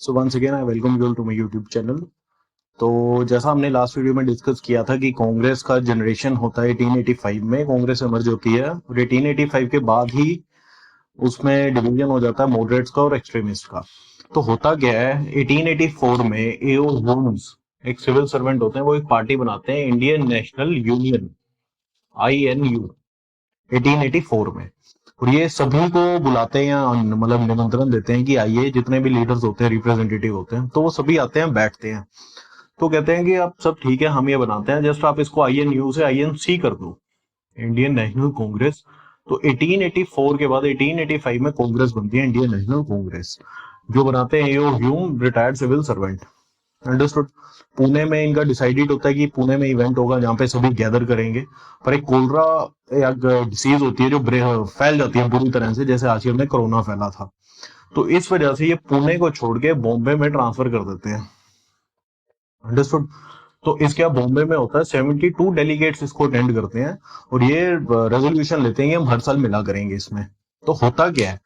So once again I welcome you to my YouTube channel. तो जैसा हमने last video में डिस्कस किया था कि कांग्रेस का जनरेशन होता है 1885 में, कांग्रेस इमर्ज होती है और 1885 के बाद ही उसमें डिवीजन हो जाता है मॉडरेट्स का और एक्सट्रीमिस्ट का। तो होता क्या है, 1884 में एओ ह्यूम्स एक सिविल सर्वेंट होते हैं, वो एक पार्टी बनाते हैं, इंडियन नेशनल यूनियन, INU, 1884 में। और ये सभी को बुलाते हैं या मतलब निमंत्रण देते हैं कि आइए, जितने भी लीडर्स होते हैं, रिप्रेजेंटेटिव होते हैं, तो वो सभी आते हैं, बैठते हैं। तो कहते हैं कि अब सब ठीक है, हम ये बनाते हैं, जस्ट आप इसको INU से INC कर दो, इंडियन नेशनल कांग्रेस। तो 1884 के बाद 1885 में कांग्रेस बनती है, इंडियन नेशनल कांग्रेस। जो बनाते हैं A O Hume, retired civil servant. Understood. Pune में इनका डिसाइडेड होता है कि पुणे में इवेंट होगा जहां पे सभी गैदर करेंगे। पर एक कोलरा या डिसीज होती है जो फैल जाती है बुरी तरह से, जैसे आजकल में कोरोना फैला था। तो इस वजह से ये पुणे को छोड़ के बॉम्बे में ट्रांसफर कर देते हैं। अंडरस्टूड। तो इसके बाद बॉम्बे में होता है, 72 डेलीगेट्स इसको अटेंड करते हैं और ये रेजोल्यूशन लेते हैं कि हम हर साल मिला करेंगे इसमें। तो होता क्या है,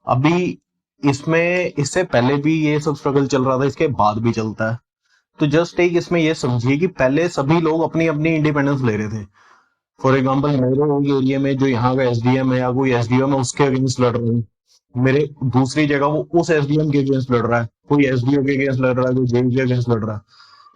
अभी इसमें इससे पहले भी ये सब स्ट्रगल चल रहा था, इसके बाद भी चलता है। तो जस्ट एक इसमें ये समझिए कि पहले सभी लोग अपनी अपनी इंडिपेंडेंस ले रहे थे। फॉर एग्जाम्पल, मेरे एरिया में जो यहाँ का SDM है या कोई SDM है, उसके अगेंस्ट लड़ रहे हैं। मेरे दूसरी जगह वो उस SDM के अगेंस्ट लड़ रहा है, कोई SDO के अगेंस्ट लड़ रहा है, कोई JV के अगेंस्ट लड़ रहा है।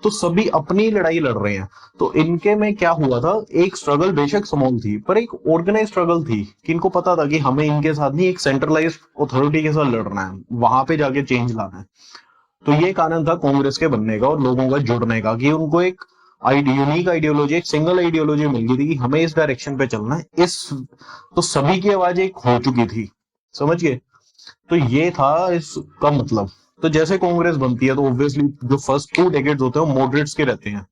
तो सभी अपनी लड़ाई लड़ रहे हैं। तो इनके में क्या हुआ था, एक स्ट्रगल बेशक स्मॉल थी पर एक ऑर्गेनाइज स्ट्रगल थी कि इनको पता था कि हमें इनके साथ नहीं, एक सेंट्रलाइज अथॉरिटी के साथ लड़ना है, वहां पे जाके चेंज लाना है। तो ये कारण था कांग्रेस के बनने का और लोगों का जुड़ने का, कि उनको एक यूनिक आइडियोलॉजी, एक सिंगल आइडियोलॉजी मिल गई थी कि हमें इस डायरेक्शन पे चलना है। इस तो सभी की आवाज एक हो चुकी थी, समझ गए। तो ये था इसका मतलब। तो जैसे कांग्रेस बनती है तो ऑब्वियसली जो फर्स्ट 2 डेकेड्स होते हैं वो मॉडरेट्स के रहते हैं।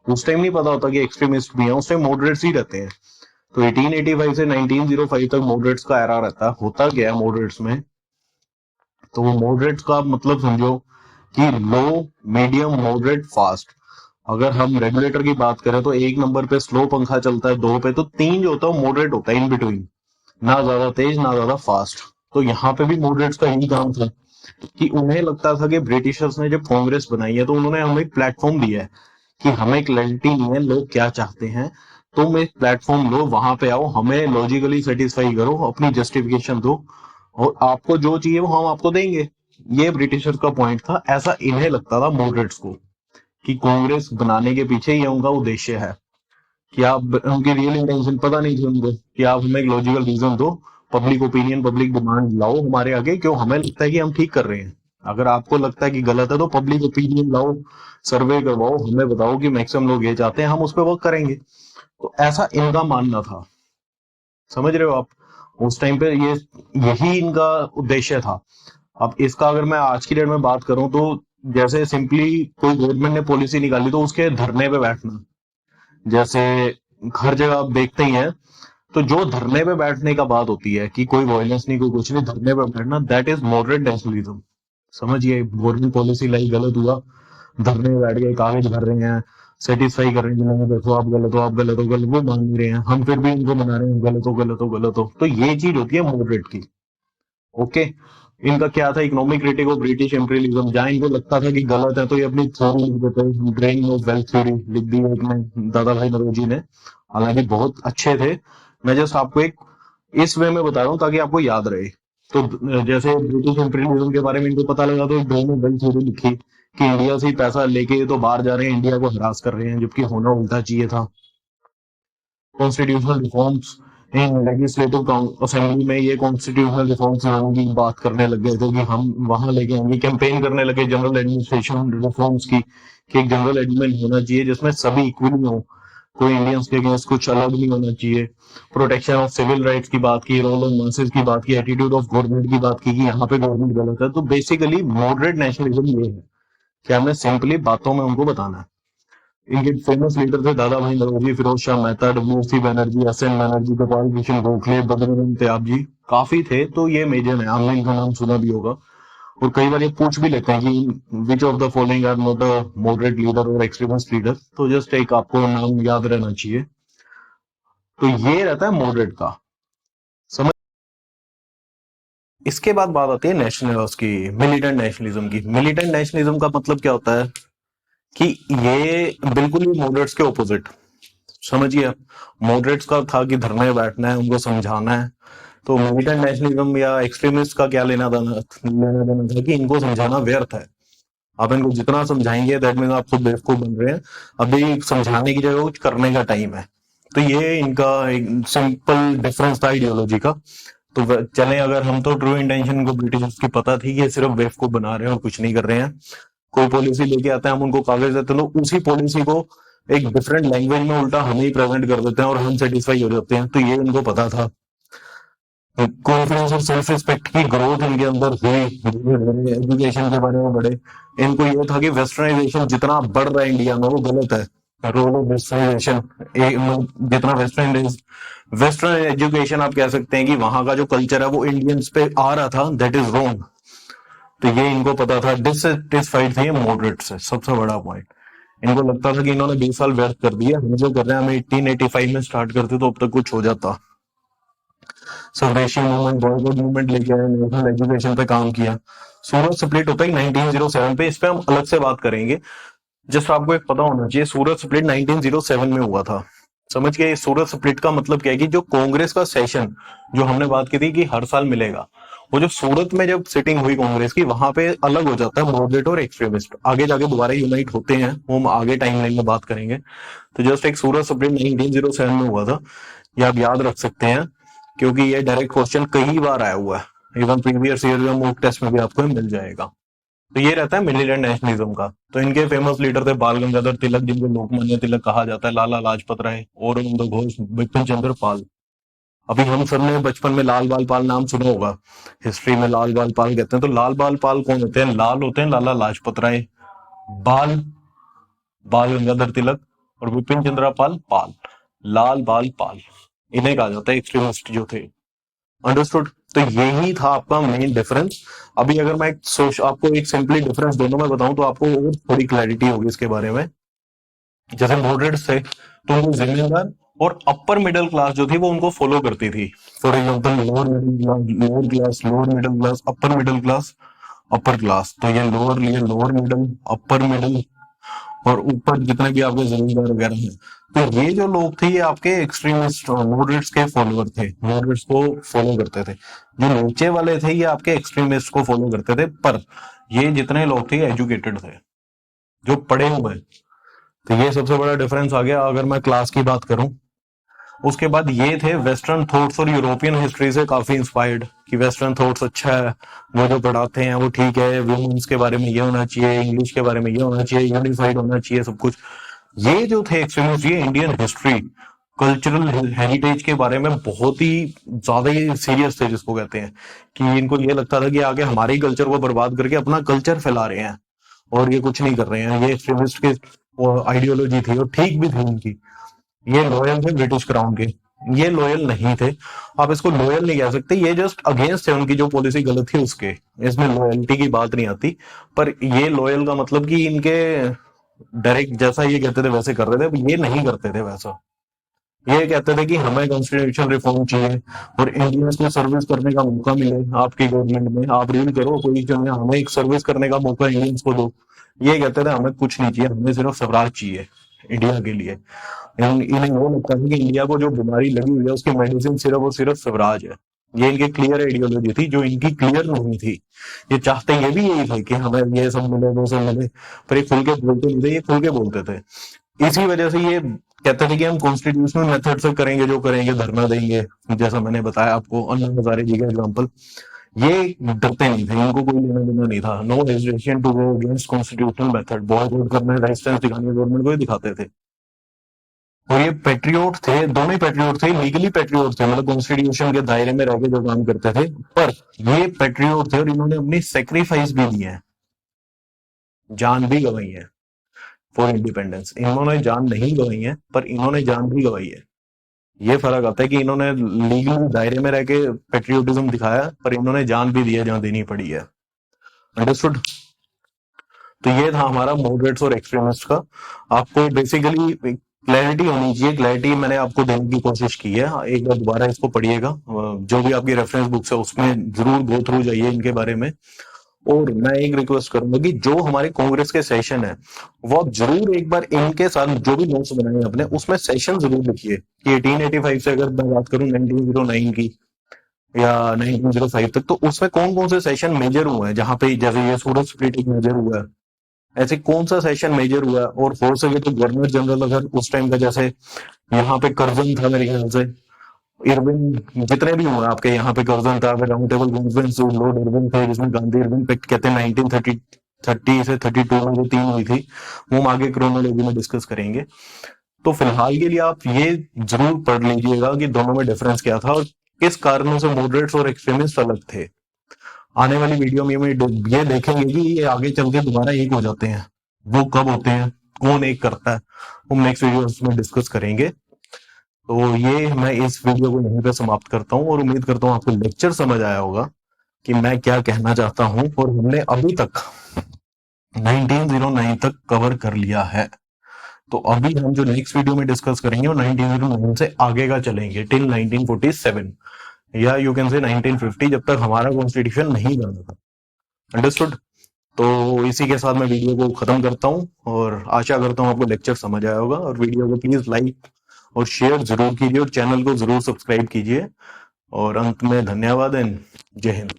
उस टाइम नहीं पता होता कि एक्सट्रीमिस्ट भी हैं, उस टाइम मॉडरेट्स ही रहते हैं। तो 1885 से 1905 तक मॉडरेट्स का एरा रहता है। होता क्या है मॉडरेट्स में, तो वो मॉडरेट्स का मतलब समझो कि लो, मीडियम, मॉडरेट, फास्ट। अगर हम रेगुलेटर की बात करें तो 1 नंबर पे स्लो पंखा चलता है, 2 पे, तो 3 जो होता है वो मॉडरेट होता है, इन बिटवीन, ना ज्यादा तेज ना ज्यादा फास्ट। तो यहाँ पे भी मॉडरेट्स का यही काम था कि उन्हें लगता था कि ब्रिटिशर्स ने जब कांग्रेस बनाई है तो उन्होंने हमें एक प्लेटफॉर्म दिया है कि हमें क्लैरिटी नहीं है लोग क्या चाहते हैं, तुम एक प्लेटफॉर्म लो, वहां पे आओ, हमें लॉजिकली सेटिस्फाई करो, अपनी जस्टिफिकेशन दो और आपको जो चाहिए वो हम आपको देंगे। ये ब्रिटिशर्स का पॉइंट था, ऐसा इन्हें लगता था मॉडरेट्स को, कि कांग्रेस बनाने के पीछे ये उनका उद्देश्य है। कि आप, उनकी रियल इंटेंशन पता नहीं थी उनको, कि आप हमें एक लॉजिकल रीजन दो, पब्लिक ओपिनियन, पब्लिक डिमांड लाओ हमारे आगे, क्यों हमें लगता है कि हम ठीक कर रहे हैं। अगर आपको लगता है कि गलत है तो पब्लिक ओपिनियन लाओ, सर्वे करवाओ, हमें बताओ कि मैक्सिमम लोग ये चाहते हैं, हम उस पर वर्क करेंगे। तो ऐसा इनका मानना था, समझ रहे हो आप। उस टाइम पे ये यही इनका उद्देश्य था। अब इसका अगर मैं आज की डेट में बात करूं तो जैसे सिंपली कोई गवर्नमेंट ने पॉलिसी निकाली तो उसके धरने पे बैठना, जैसे हर जगह आप देखते ही हैं। तो जो धरने पे बैठने का बात होती है कि कोई वायलेंस नहीं, कोई कुछ नहीं, धरने पे बैठना, दैट इज मॉडरेट नेशनलिज्म। समझिए, गवर्नमेंट पॉलिसी लाई, गलत हुआ, धरने में बैठ गए, कागज भर रहे हैं, सेटिस्फाई कर रहे हैं, नहीं देखो आप गलत हो, आप गलत हो, गलत, वो मान नहीं रहे हैं, हम फिर भी इनको मना रहे हैं, गलत हो, गलत हो, गलत हो। तो ये चीज होती है मॉडरेट की। ओके। इनका क्या था, economic critic of British imperialism. जहां इनको लगता था कि गलत है तो ये अपनी थ्योरी लिख देते हैं, ड्रेनिंग ऑफ वेल्थ थ्योरी लिख दी है अपने दादा भाई नौरोजी ने। हालांकि बहुत अच्छे थे, मैं जस्ट आपको एक इस वे में बता रहा हूँ ताकि आपको याद रहे। तो जैसे ब्रिटिश इंपीरियलिज्म के बारे में इनको पता लगा तो ड्रेनिंग ऑफ वेल्थ थ्योरी लिखी कि इंडिया से ही पैसा लेके तो बाहर जा रहे हैं, इंडिया को हरास कर रहे हैं, जबकि होना उल्टा चाहिए था। Constitutional reforms in legislative assembly में, ये कॉन्स्टिट्यूशनल रिफॉर्म्स की बात करने लग गए थे कि हम वहां लेके आएंगे, कैंपेन करने लगे जनरल एडमिनिस्ट्रेशन रिफॉर्म्स की, कि एक जनरल एडमिन होना चाहिए जिसमें सभी इक्वली हो, कोई इंडियंस के अगेंस्ट कुछ अलग नहीं होना चाहिए। प्रोटेक्शन ऑफ सिविल राइट्स की बात की, रोल ऑफ मासेस की बात की, एटीट्यूड ऑफ गवर्नमेंट की बात की कि यहाँ पे गवर्नमेंट गलत है। तो बेसिकली मॉडरेट नेशनलिज्म ये है कि हमने सिंपली बातों में उनको बताना है। इनके फेमस लीडर थे दादा भाई नौरोजी, फिरोज शाह मेहता, डब्ल्यू बनर्जी, SN बनर्जी, गोपाल कृष्ण गोखले, बद्रीनाथ त्याब जी, काफी थे। तो ये मेजर है, आपने इनका नाम सुना भी होगा। और कई बार ये पूछ भी लेते हैं कि which of the following are not a moderate leader और एक्सट्रीमिस्ट लीडर। तो जस्ट एक आपको नाम याद रहना चाहिए। तो ये रहता है मॉडरेट का, समझ। इसके बाद बात आती है नेशनल उसकी मिलिटेंट नेशनलिज्म की। मिलिटेंट नेशनलिज्म का मतलब क्या होता है कि ये बिल्कुल ही मॉडरेट्स के ऑपोजिट। समझिए आप, मॉडरेट्स का था कि धरने में बैठना है, उनको समझाना है। तो मिलिटेंट नेशनलिज्म या एक्सट्रीमिस्ट का क्या लेना देना था कि इनको समझाना व्यर्थ है। आप इनको जितना समझाएंगे दैट मीन आप खुद बेवकूफ बन रहे हैं। अभी समझाने की जगह कुछ करने का टाइम है। तो ये इनका एक सिंपल डिफरेंस था आइडियोलॉजी का। तो चले, अगर हम तो ट्रू इंटेंशन को ब्रिटिश की पता थी कि ये सिर्फ बेवकूफ बना रहे हैं और कुछ नहीं कर रहे हैं। कोई पॉलिसी लेके आते हैं, हम उनको कागज देते हैं, तो उसी पॉलिसी को एक डिफरेंट लैंग्वेज में उल्टा हमें ही प्रेजेंट कर देते हैं और हम सेटिस्फाई हो जाते हैं। तो ये इनको पता था। कॉन्फिडेंस और सेल्फ रिस्पेक्ट की ग्रोथ इनके अंदर हुई, एजुकेशन के बारे में बढ़े। इनको ये था कि वेस्टर्नाइजेशन जितना बढ़ रहा है इंडिया में वो गलत है। रोल ऑफ वेस्टर्नाइजेशन, जितना वेस्टर्न एजुकेशन आप कह सकते हैं कि वहां का जो कल्चर है वो इंडियंस पे आ रहा था, दैट इज रॉन्ग। तो ये इनको पता था। डिससेटिस्फाइड थे ये मॉडरेट से, सबसे बड़ा पॉइंट। इनको लगता था कि इन्होंने 20 साल व्यर्थ कर दिया, हम जो कर रहे हैं, हम 1885 में स्टार्ट करते तो अब तक कुछ हो जाता। स्वदेशी मूवमेंट, बॉयकॉट मूवमेंट लेके आए, नेशनल एजुकेशन पे काम किया। सूरत स्प्लिट होता है 1907 पे, इस पे हम अलग से बात करेंगे। जस्ट आपको एक पता होना चाहिए, सूरत स्प्लिट 1907 में हुआ था। समझ गए? सूरत स्प्लिट का मतलब क्या है कि जो कांग्रेस का सेशन, जो हमने बात की थी कि हर साल मिलेगा, वो जो सूरत में जब सिटिंग हुई कांग्रेस की, वहां पे अलग हो जाता है मॉडरेट और एक्सट्रीमिस्ट। आगे जाके दोबारा यूनाइट होते हैं, वो हम आगे टाइमलाइन में बात करेंगे। तो जस्ट एक सूरत स्प्लिट 1907 में हुआ था, ये आप याद रख सकते हैं, क्योंकि ये डायरेक्ट क्वेश्चन कई बार आया हुआ है। इवन प्रीवियस ईयर में मॉक टेस्ट में भी आपको मिल जाएगा। तो ये रहता है मिलिटेंट नेशनलिज्म का। तो इनके फेमस लीडर थे बाल गंगाधर तिलक, जिनको लोकमान्य तिलक कहा जाता है, लाला लाजपत राय, औरबिंदो घोष, बिपिन चंद्र पाल। अभी हम सब ने बचपन में लाल बाल पाल नाम सुना होगा, हिस्ट्री में लाल बाल पाल कहते हैं। तो लाल बाल पाल कौन होते हैं? लाल होते हैं लाला लाजपत राय, बाल बाल गंगाधर तिलक, और विपिन चंद्र पाल पाल, लाल बाल पाल। इन्हें कहा जाता है एक्सट्रीमिस्ट जो थे। अंडरस्टूड? तो यही था आपका मेन डिफरेंस। अभी अगर मैं आपको एक सिंपली डिफरेंस दोनों में बताऊं तो आपको और थोड़ी क्लैरिटी होगी इसके बारे में। जैसे मॉडरेट्स थे तो उनको जिम्मेदार और अपर मिडिल क्लास जो थी वो उनको फॉलो करती थी। For example lower middle class, upper middle class, upper class. तो ये लोअर मिडिल, अपर मिडिल, और ऊपर जितने भी आपके जमींदार वगैरह हैं, तो ये जो लोग थे ये आपके एक्सट्रीमिस्ट मॉडरेट्स के फॉलोअर थे, मॉडरेट्स को फॉलो करते थे। जो नीचे वाले थे ये आपके एक्सट्रीमिस्ट को फॉलो करते थे। पर ये जितने लोग थे एजुकेटेड थे, जो पढ़े हुए। तो ये सबसे बड़ा डिफरेंस आ गया। अगर मैं क्लास की बात करूं, उसके बाद ये थे वेस्टर्न थॉट्स और यूरोपियन हिस्ट्री से काफी इंस्पायर्ड, कि वेस्टर्न थॉट्स अच्छा है, वो जो पढ़ाते हैं वो ठीक है, वुमेन्स के बारे में ये होना चाहिए, इंग्लिश के बारे में ये होना चाहिए, यूनिफाइड होना चाहिए सब कुछ। ये जो थे एक्सट्रीमिस्ट, ये इंडियन हिस्ट्री, कल्चरल हेरिटेज के बारे में बहुत ही ज्यादा ही सीरियस थे, जिसको कहते हैं कि इनको ये लगता था कि आगे हमारे ही कल्चर को बर्बाद करके अपना कल्चर फैला रहे हैं और ये कुछ नहीं कर रहे हैं। ये एक्सट्रीमिस्ट की आइडियोलॉजी थी और ठीक भी थी उनकी। ये लॉयल थे ब्रिटिश क्राउन के, ये लॉयल नहीं थे। आप इसको लॉयल नहीं कह सकते, ये जस्ट अगेंस्ट है उनकी जो पॉलिसी गलत थी उसके। इसमें लॉयल्टी की बात नहीं आती। पर ये लॉयल का मतलब कि इनके डायरेक्ट जैसा ये कहते थे वैसे कर रहे थे, ये नहीं करते थे वैसा। ये कहते थे कि हमें कॉन्स्टिट्यूशन रिफॉर्म चाहिए और इंडियंस को सर्विस करने का मौका मिले आपकी गवर्नमेंट में, आप रूल करो पोजीशन में, हमें एक सर्विस करने का मौका इंडियंस को दो। ये कहते थे हमें कुछ नहीं चाहिए, हमें सिर्फ स्वराज चाहिए इंडिया के लिए। इन्हें वो लगता है कि इंडिया को जो बीमारी लगी हुई है उसकी मेडिसिन सिर्फ और सिर्फ स्वराज है। ये इनकी क्लियर आइडियोलॉजी थी, जो इनकी क्लियर नहीं थी। ये चाहते ये भी यही थे कि हमें ये सब मिले, वो सब मिले, पर ये खुल के बोलते नहीं थे, ये खुल के बोलते थे। इसी वजह से ये कहते थे कि हम कॉन्स्टिट्यूशनल मेथड से करेंगे, जो करेंगे धरना देंगे, जैसा मैंने बताया आपको अन्ना हजारे जी का एग्जाम्पल। ये डरते नहीं थे, इनको कोई लेना देना नहीं था। No hesitation to go against constitutional method, boycott करना, रेजिस्टेंस दिखाने गवर्नमेंट को ही दिखाते थे। और ये पेट्रियोट थे, दोनों ही पेट्रियोट थे, लीगली पेट्रियोट थे, मतलब कॉन्स्टिट्यूशन के दायरे में रहकर जो काम करते थे। पर ये पेट्रियोट थे और इन्होंने अपनी सेक्रीफाइस भी दी है, जान भी गंवाई है फॉर इंडिपेंडेंस। इन्होंने जान नहीं गंवाई है, पर इन्होंने जान भी गंवाई है। ये फर्क आता है कि इन्होंने लीगल दायरे में रह के पेट्रियोटिज्म दिखाया, पर इन्होंने जान भी दी है जहां देनी पड़ी है। अंडरस्टूड? तो ये था हमारा मॉडरेट्स और एक्सट्रीमिस्ट का। आपको बेसिकली क्लैरिटी होनी चाहिए। क्लैरिटी मैंने आपको देने की कोशिश की है, एक बार दोबारा इसको पढ़िएगा, जो भी आपकी रेफरेंस बुक्स है उसमें जरूर गो थ्रू जाइए इनके बारे में। और मैं एक रिक्वेस्ट करूंगा कि जो हमारे कांग्रेस के सेशन है वो आप जरूर एक बार इनके साथ जो भी नोट्स बनाए आपने उसमें सेशन जरूर लिखिए कि 1885 से अगर मैं बात करूं 1909 की या 1905 तक, तो उसमें कौन कौन से सेशन मेजर हुए हैं, जहां पे जैसे ये सूरत स्प्लिट एक मेजर हुआ है, ऐसे कौन सा सेशन मेजर हुआ है। और हो सके तो गवर्नर जनरल अगर उस टाइम का, जैसे यहाँ पे कर्जन था मेरे ख्याल से, इरविन, जितने भी हुए आपके यहाँ पे कर्जन था, round table conference Lord Irwin थे जिसमें गांधी इरविन पैक्ट कहते हैं 1930 से 32 में जो तीन हुई थी, वो हम आगे क्रोनोलॉजी में डिस्कस करेंगे। तो फिलहाल के लिए आप ये जरूर पढ़ लीजिएगा कि दोनों में डिफरेंस क्या था और किस कारणों से मॉडरेट्स और एक्सट्रीमिस्ट अलग थे। आने वाली वीडियो में ये देखेंगे कि ये आगे चल के दोबारा एक हो जाते हैं, वो कब होते हैं, कौन एक करता है, हम नेक्स्ट वीडियो में डिस्कस करेंगे। तो ये मैं इस वीडियो को यहीं पे समाप्त करता हूँ और उम्मीद करता हूँ आपको लेक्चर समझ आया होगा कि मैं क्या कहना चाहता हूँ। और हमने अभी तक 1909 तक कवर कर लिया है। तो अभी हम जो नेक्स्ट वीडियो में डिस्कस करेंगे वो 1909 से आगे का चलेंगे टिल 1947 या यू कैन से 1950, जब तक हमारा कॉन्स्टिट्यूशन नहीं बना था। अंडरस्टूड? तो इसी के साथ मैं वीडियो को खत्म करता हूँ और आशा करता हूँ आपको लेक्चर समझ आया होगा। और वीडियो को प्लीज लाइक और शेयर जरूर कीजिए और चैनल को जरूर सब्सक्राइब कीजिए। और अंत में धन्यवाद एंड जय हिंद।